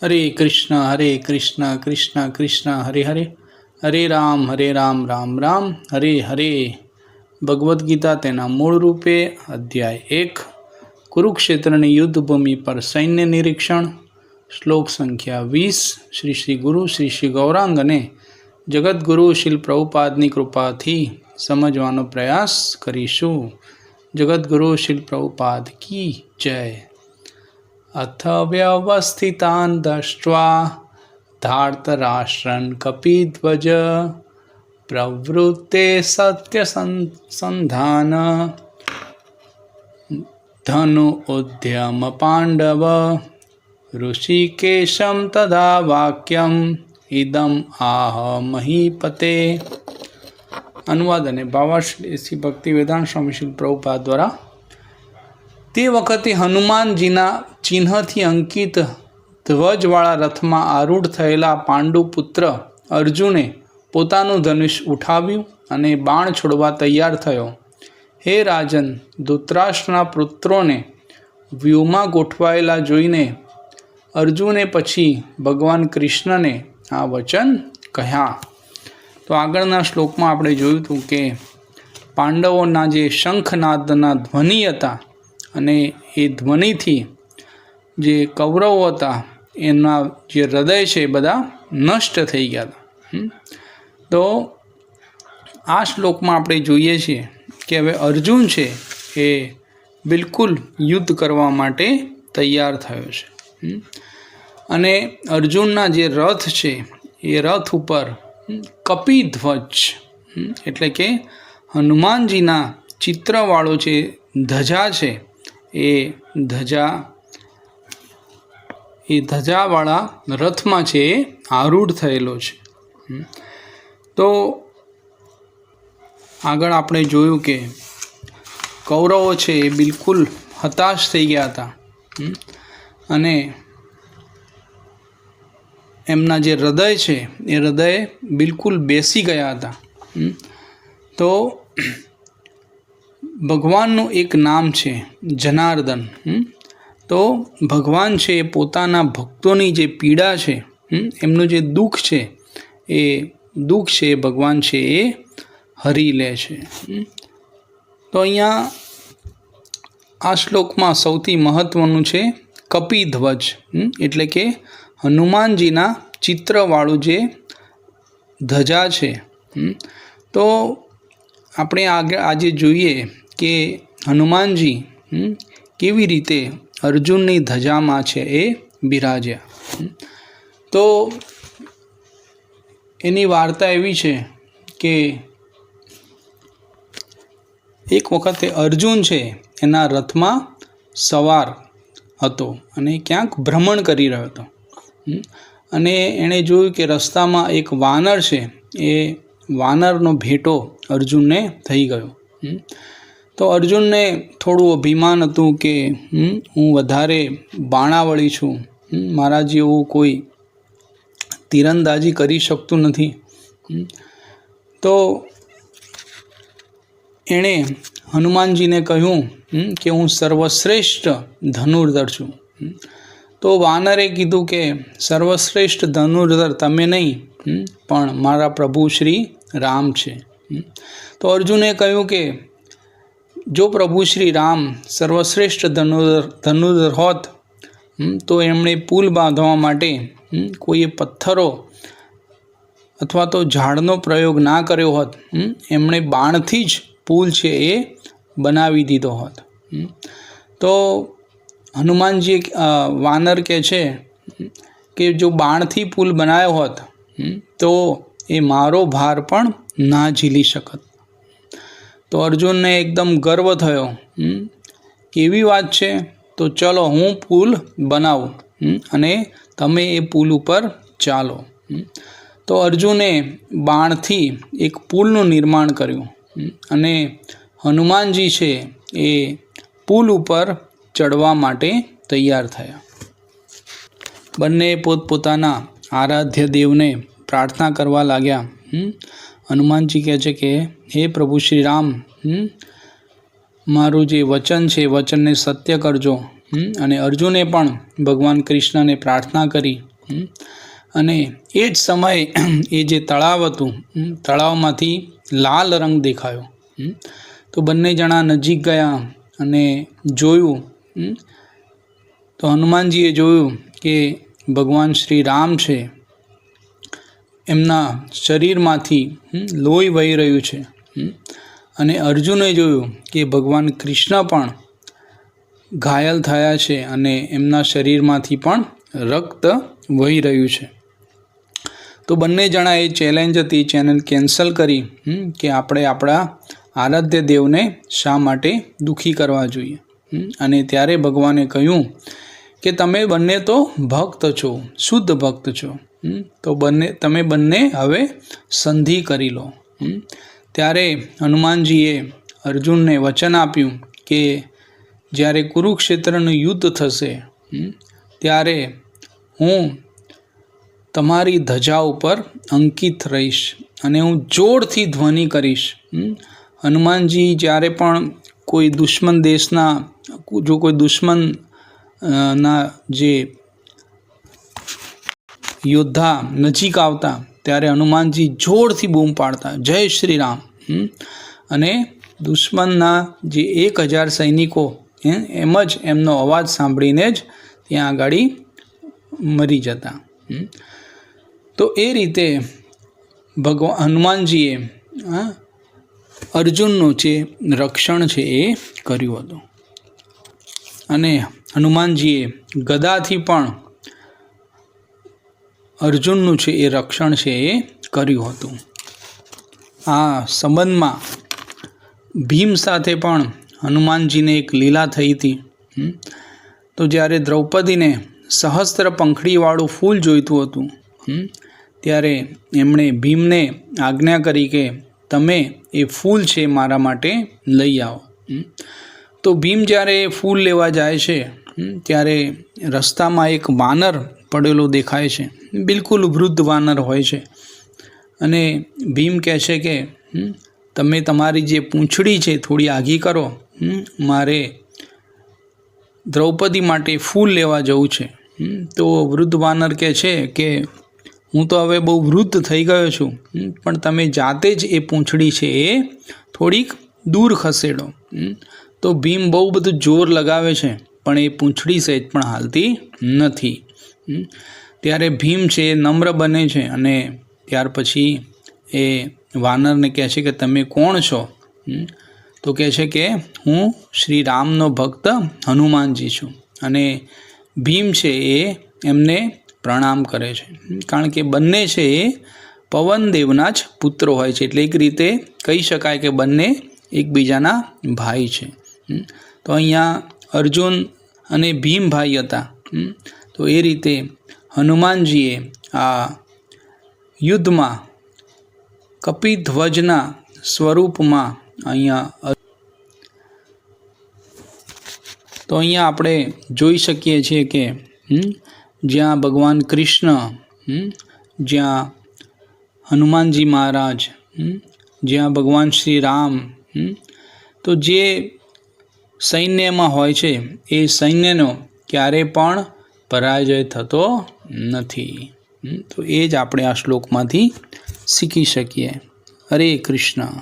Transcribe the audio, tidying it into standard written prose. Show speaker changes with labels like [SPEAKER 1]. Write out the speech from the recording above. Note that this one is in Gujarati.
[SPEAKER 1] हरे कृष्ण कृष्ण कृष्ण हरे हरे, हरे राम राम राम हरे हरे। भगवद गीता तेना मूल रूपे अध्याय 1 कुरुक्षेत्रनी युद्धभूमि पर सैन्य निरीक्षण। श्लोक संख्या 20। श्री श्री गुरु श्री श्री गौरांग ने जगद्गुरु श्री प्रभुपादनी कृपाथी समझवानो प्रयास करीशु। जगद्गुरु श्री प्रभुपाद की जय। अथ व्यवस्थितान् दृष्ट्वा धार्तराष्ट्रन् कपिध्वज प्रवृत्ते सत्यसन्धान धनु उद्यम पांडव ऋषिकेशं तदा वाक्यम इदम आह महीपते। अनुवाद અને ભાવાર્થ શ્રી ભક્તિ વેદાંત સ્વામી શ્રી પ્રભુપાદ દ્વારા તે વખતે હનુમાનજીના ચિહ્નથી અંકિત ધ્વજવાળા રથમાં આરૂઢ થયેલા પાંડુપુત્ર અર્જુને પોતાનું ધનુષ ઉઠાવ્યું અને બાણ છોડવા તૈયાર થયો। હે રાજન, ધૃતરાષ્ટ્રના પુત્રોને વ્યૂહમાં ગોઠવાયેલા જોઈને અર્જુને પછી ભગવાન કૃષ્ણને આ વચન કહ્યા। તો આગળના શ્લોકમાં આપણે જોયું હતું કે પાંડવોના જે શંખનાદના ધ્વનિ હતા અને એ ધ્વનિથી જે કૌરવો હતા એના જે હૃદય છે એ બધા નષ્ટ થઈ ગયા હતા। તો આ શ્લોકમાં આપણે જોઈએ છીએ કે હવે અર્જુન છે એ બિલકુલ યુદ્ધ કરવા માટે તૈયાર થયો છે અને અર્જુનના જે રથ છે એ રથ ઉપર કપિધ્વજ એટલે કે હનુમાનજીના ચિત્રવાળો જે ધજા છે એ ધજાવાળા રથમાં છે એ આરૂઢ થયેલો છે। તો આગળ આપણે જોયું કે કૌરવો છે એ બિલકુલ હતાશ થઈ ગયા હતા અને એમના જે હૃદય છે એ હૃદય બિલકુલ બેસી ગયા હતા। તો ભગવાનનું એક નામ છે જનાર્દન। તો ભગવાન છે એ પોતાના ભક્તોની જે પીડા છે એમનું જે દુઃખ છે એ ભગવાન છે એ હરી લે છે। તો અહીંયા આ શ્લોકમાં સૌથી મહત્ત્વનું છે કપિધ્વજ એટલે કે હનુમાનજીના ચિત્રવાળું જે ધજા છે। તો આપણે આજે જોઈએ કે હનુમાનજી કેવી રીતે અર્જુનની ધજામાં છે એ બિરાજ્યા। તો એની વાર્તા એવી છે કે એક વખતે અર્જુન છે એના રથમાં સવાર હતો અને ક્યાંક ભ્રમણ કરી રહ્યો હતો અને એણે જોયું કે રસ્તામાં એક વાનર છે એ વાનરનો ભેટો અર્જુનને થઈ ગયો। તો અર્જુનને થોડું અભિમાન હતું કે હું વધારે બાણાવળી છું, મારા જેવું કોઈ તીરંદાજી કરી શકતું નથી। તો એણે હનુમાનજીને કહ્યું કે હું સર્વશ્રેષ્ઠ ધનુર્ધર છું। તો વાનરે કીધું કે સર્વશ્રેષ્ઠ ધનુર્ધર તમે નહીં પણ મારા પ્રભુ શ્રી રામ છે। તો અર્જુને કહ્યું કે જો પ્રભુ શ્રી રામ સર્વશ્રેષ્ઠ ધનુર્ધર હોત તો એમણે પુલ બાંધવા માટે કોઈએ પથ્થરો અથવા તો ઝાડનો પ્રયોગ ના કર્યો હોત, એમણે બાણથી જ પુલ છે એ બનાવી દીધો હોત। તો હનુમાનજી વાનર કહે છે કે જો બાણથી પુલ બનાવ્યો હોત તો એ મારો ભાર પણ ના ઝીલી શકત। તો અર્જુનને એકદમ ગર્વ થયો, કેવી વાત છે, તો ચલો હું પુલ બનાવું અને તમે એ પુલ ઉપર ચાલો। તો અર્જુને બાણથી એક પુલનું નિર્માણ કર્યું અને હનુમાનજી છે એ પુલ ઉપર ચડવા માટે તૈયાર થયા। બંને પોતપોતાના આરાધ્ય દેવને પ્રાર્થના કરવા લાગ્યા। હનુમાનજી કહે છે કે હે પ્રભુ શ્રી રામ, મારું જે વચન છે વચનને સત્ય કરજો। અને અર્જુને પણ ભગવાન કૃષ્ણને પ્રાર્થના કરી અને એ જ સમયે એ જે તળાવ હતું, તળાવમાંથી લાલ રંગ દેખાયો. તો બંને જણા નજીક ગયા અને જોયું. તો હનુમાનજીએ જોયું કે ભગવાન શ્રી રામ છે, એમના શરીરમાંથી લોહી વહી રહ્યું છે. અને અર્જુને જોયું કે ભગવાન કૃષ્ણ પણ ઘાયલ થયા છે અને એમના શરીરમાંથી પણ રક્ત વહી રહ્યું છે. તો બંને જણા એ ચેલેન્જ હતી, ચેનલ કેન્સલ કરી કે આપણે આપણા આરાધ્ય દેવને શા માટે દુઃખી કરવા જોઈએ. અને ત્યારે ભગવાને કહ્યું કે તમે બંને તો ભક્ત છો, શુદ્ધ ભક્ત છો, તો તમે બંને હવે સંધિ કરી લો. ત્યારે હનુમાનજીએ અર્જુનને વચન આપ્યું કે જ્યારે કુરુક્ષેત્રનું યુદ્ધ થશે ત્યારે હું તમારી ધજા ઉપર અંકિત રહીશ અને હું જોરથી ધ્વનિ કરીશ. હનુમાનજી જ્યારે પણ કોઈ દુશ્મન દેશના જો કોઈ દુશ્મન ના જે યોદ્ધા નજીક આવતા ત્યારે હનુમાનજી જોરથી બૂમ પાડતા, જય શ્રી રામ. અને દુશ્મનના જે 1000 સૈનિકો એમ જ એમનો અવાજ સાંભળીને જ ત્યાં આગળ મરી જતા. તો એ રીતે હનુમાનજીએ અર્જુનનું જે રક્ષણ છે એ કર્યું હતું. અને હનુમાનજીએ ગદાથી પણ અર્જુનનું છે એ રક્ષણ છે એ કર્યું હતું. આ સંબંધમાં ભીમ સાથે પણ હનુમાનજીને એક લીલા થઈ હતી. તો જ્યારે દ્રૌપદીને સહસ્ત્ર પંખડીવાળું ફૂલ જોઈતું હતું ત્યારે એમણે ભીમને આજ્ઞા કરી કે તમે એ ફૂલ છે મારા માટે લઈ આવો. તો ભીમ જ્યારે એ ફૂલ લેવા જાય છે ત્યારે રસ્તામાં એક વાનર પડેલો દેખાય છે, બિલકુલ વૃદ્ધ વાનર હોય છે. અને ભીમ કહે છે કે તમે તમારી જે પૂંછડી છે થોડી આઘી કરો, મારે દ્રૌપદી માટે ફૂલ લેવા જવું છે. તો વૃદ્ધ વાનર કહે છે કે હું તો હવે બહુ વૃદ્ધ થઈ ગયો છું, પણ તમે જાતે જ એ પૂંછડી છે એ થોડીક દૂર ખસેડો. તો ભીમ બહુ બધું જોર લગાવે છે પણ એ પૂંછડી સહેજ પણ હાલતી નથી. ત્યારે ભીમ છે એ નમ્ર બને છે અને ત્યાર પછી એ વાનરને કહે છે કે તમે કોણ છો? તો કહે છે કે હું શ્રી રામનો ભક્ત હનુમાનજી છું. અને ભીમ છે એ એમને પ્રણામ કરે છે, કારણ કે બંને છે એ પવનદેવના જ પુત્રો હોય છે. એટલે એક રીતે કહી શકાય કે બંને એકબીજાના ભાઈ છે. તો અહીંયા અર્જુન અને ભીમ ભાઈ હતા. તો એ રીતે હનુમાનજીએ આ યુદ્ધમાં કપિધ્વજના સ્વરૂપમાં અહીંયા આપણે જોઈ શકીએ છીએ કે જ્યાં ભગવાન કૃષ્ણ, જ્યાં હનુમાનજી મહારાજ, જ્યાં ભગવાન શ્રી રામ, તો જે સૈન્યમાં હોય છે એ સૈન્યનો ક્યારે પણ પરાજય થતો નથી. તો એ જ આપણે આ શ્લોકમાંથી શીખી શકીએ. હરે કૃષ્ણ.